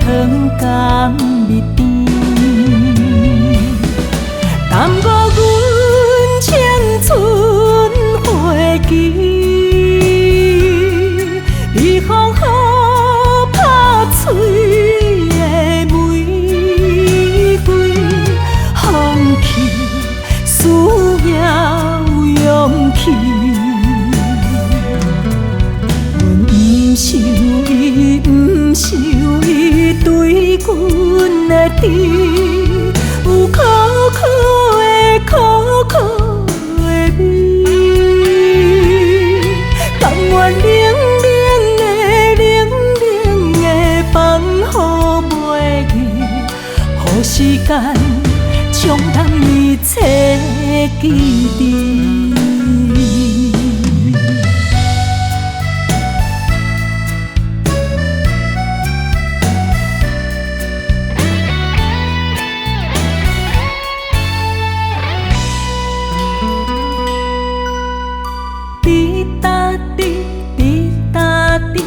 糖甘蜜甜，耽误阮青春花期，你风雨拍碎的玫瑰，放弃需要勇气。阮不想伊，不想伊对阮的甜，有苦苦的苦苦的味，甘愿冷冷的放予袂记，予时间冲淡一切记忆。滴答滴，滴答滴，雨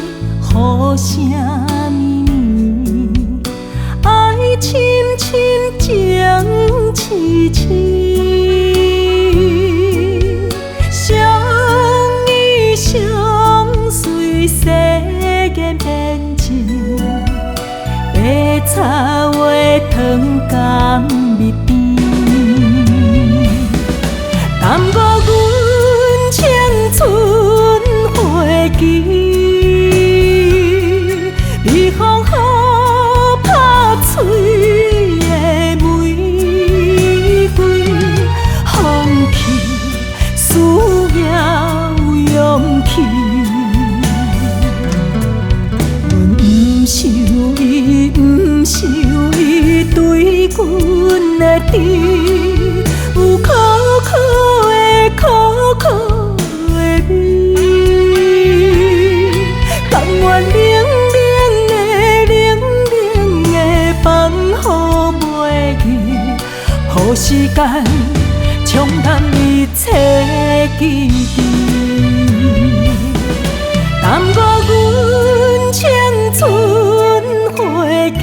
声绵绵，爱深深情痴痴，相依相随，世间变情，白茶话糖甘蜜甜，耽误阮青春花期，你风雨拍碎的玫瑰，放弃需要勇气。阮不想伊，不想伊对阮的甜，有苦苦的苦苦的味，甘愿冷冷的放予袂记，予时间冲淡一切记忆，耽误阮青春花期，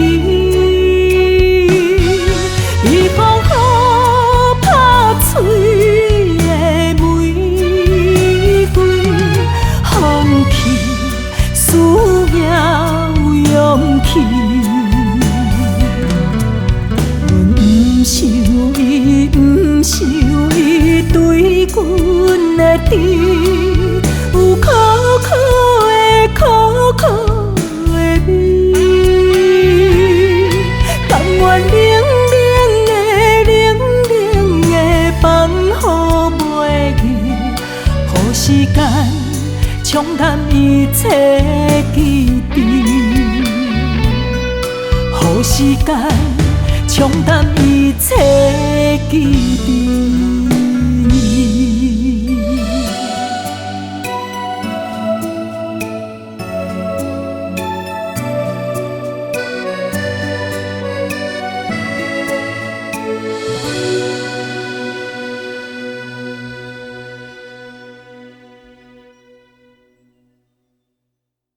你风雨拍碎的玫瑰，放弃需要勇气。阮不想伊，不想伊对阮的甜，有苦苦的苦苦的味，甘愿冷冷的放予袂记，予时间冲淡一切记忆，予时间冲淡一切记忆。